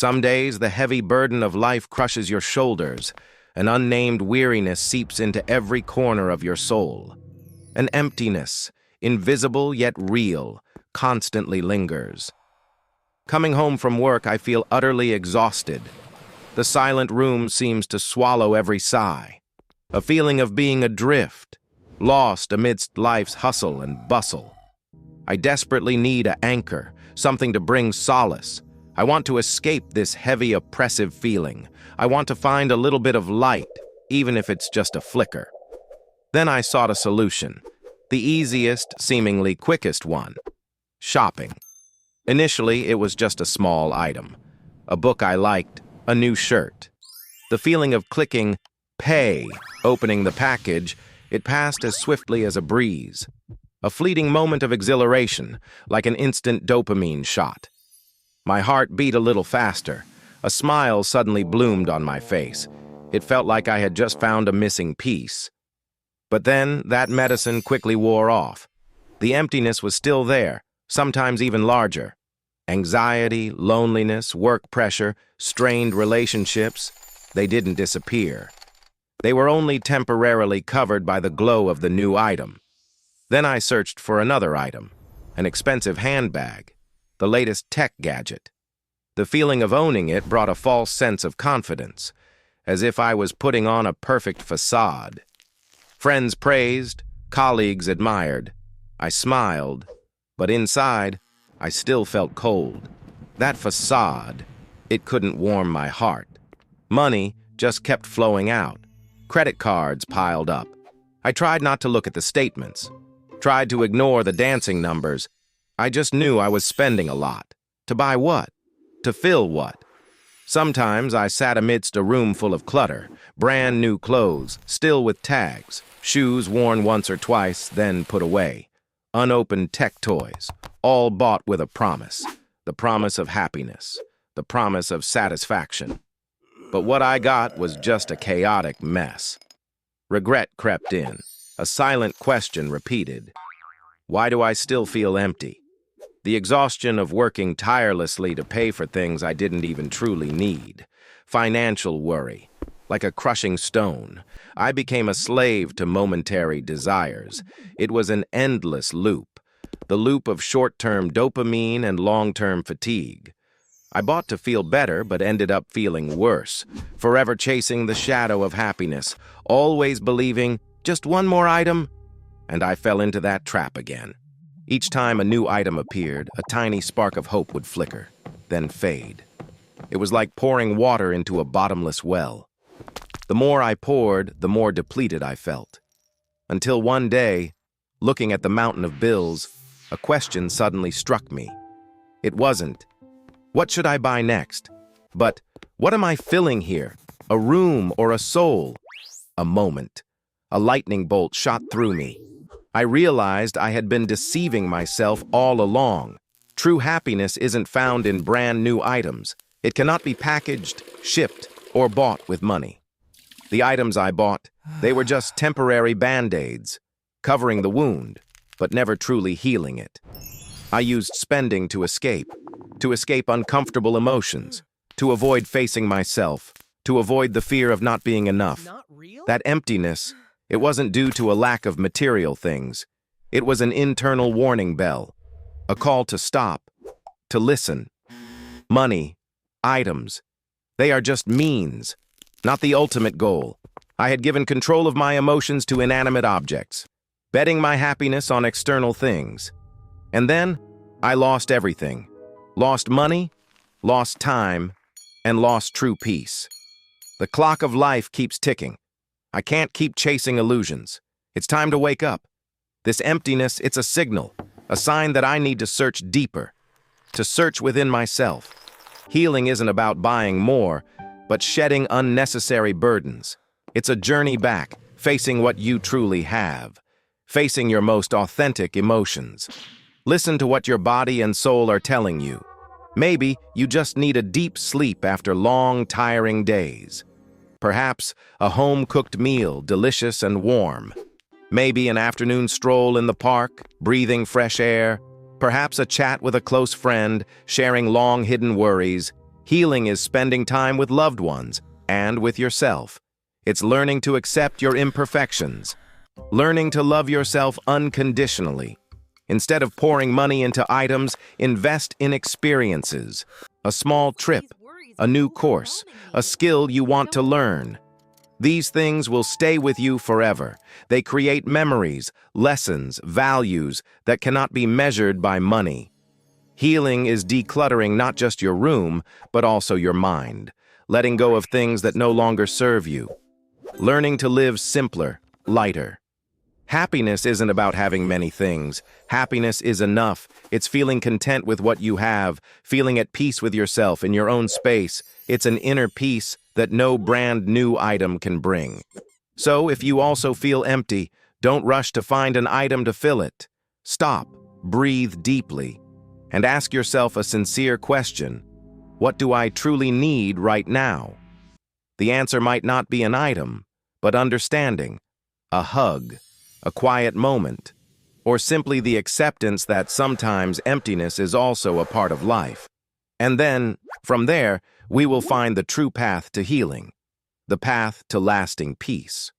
Some days, the heavy burden of life crushes your shoulders. An unnamed weariness seeps into every corner of your soul. An emptiness, invisible yet real, constantly lingers. Coming home from work, I feel utterly exhausted. The silent room seems to swallow every sigh. A feeling of being adrift, lost amidst life's hustle and bustle. I desperately need an anchor, something to bring solace. I want to escape this heavy, oppressive feeling. I want to find a little bit of light, even if it's just a flicker. Then I sought a solution, the easiest, seemingly quickest one: shopping. Initially, it was just a small item. A book I liked, a new shirt. The feeling of clicking pay, opening the package, it passed as swiftly as a breeze. A fleeting moment of exhilaration, like an instant dopamine shot. My heart beat a little faster. A smile suddenly bloomed on my face. It felt like I had just found a missing piece. But then, that medicine quickly wore off. The emptiness was still there, sometimes even larger. Anxiety, loneliness, work pressure, strained relationships, they didn't disappear. They were only temporarily covered by the glow of the new item. Then I searched for another item, an expensive handbag, the latest tech gadget. The feeling of owning it brought a false sense of confidence, as if I was putting on a perfect facade. Friends praised, colleagues admired. I smiled, but inside, I still felt cold. That facade, it couldn't warm my heart. Money just kept flowing out. Credit cards piled up. I tried not to look at the statements, tried to ignore the dancing numbers. I just knew I was spending a lot. To buy what? To fill what? Sometimes I sat amidst a room full of clutter, brand new clothes, still with tags, shoes worn once or twice, then put away, unopened tech toys, all bought with a promise, the promise of happiness, the promise of satisfaction. But what I got was just a chaotic mess. Regret crept in, a silent question repeated. Why do I still feel empty? The exhaustion of working tirelessly to pay for things I didn't even truly need. Financial worry, like a crushing stone. I became a slave to momentary desires. It was an endless loop, the loop of short-term dopamine and long-term fatigue. I bought to feel better, but ended up feeling worse, forever chasing the shadow of happiness, always believing, just one more item, and I fell into that trap again. Each time a new item appeared, a tiny spark of hope would flicker, then fade. It was like pouring water into a bottomless well. The more I poured, the more depleted I felt. Until one day, looking at the mountain of bills, a question suddenly struck me. It wasn't, what should I buy next? But, what am I filling here? A room or a soul? A moment. A lightning bolt shot through me. I realized I had been deceiving myself all along. True happiness isn't found in brand new items. It cannot be packaged, shipped, or bought with money. The items I bought, they were just temporary band-aids, covering the wound, but never truly healing it. I used spending to escape uncomfortable emotions, to avoid facing myself, to avoid the fear of not being enough. That emptiness, it wasn't due to a lack of material things. It was an internal warning bell, a call to stop, to listen. Money, items, they are just means, not the ultimate goal. I had given control of my emotions to inanimate objects, betting my happiness on external things. And then, I lost everything. Lost money, lost time, and lost true peace. The clock of life keeps ticking. I can't keep chasing illusions. It's time to wake up. This emptiness, it's a signal, a sign that I need to search deeper, to search within myself. Healing isn't about buying more, but shedding unnecessary burdens. It's a journey back, facing what you truly have, facing your most authentic emotions. Listen to what your body and soul are telling you. Maybe you just need a deep sleep after long, tiring days. Perhaps a home-cooked meal, delicious and warm. Maybe an afternoon stroll in the park, breathing fresh air. Perhaps a chat with a close friend, sharing long-hidden worries. Healing is spending time with loved ones and with yourself. It's learning to accept your imperfections, learning to love yourself unconditionally. Instead of pouring money into items, invest in experiences. A small trip, a new course, a skill you want to learn. These things will stay with you forever. They create memories, lessons, values that cannot be measured by money. Healing is decluttering not just your room, but also your mind, letting go of things that no longer serve you. Learning to live simpler, lighter. Happiness isn't about having many things. Happiness is enough. It's feeling content with what you have, feeling at peace with yourself in your own space. It's an inner peace that no brand new item can bring. So if you also feel empty, don't rush to find an item to fill it. Stop, breathe deeply, and ask yourself a sincere question. What do I truly need right now? The answer might not be an item, but understanding, a hug, a quiet moment, or simply the acceptance that sometimes emptiness is also a part of life. And then, from there, we will find the true path to healing, the path to lasting peace.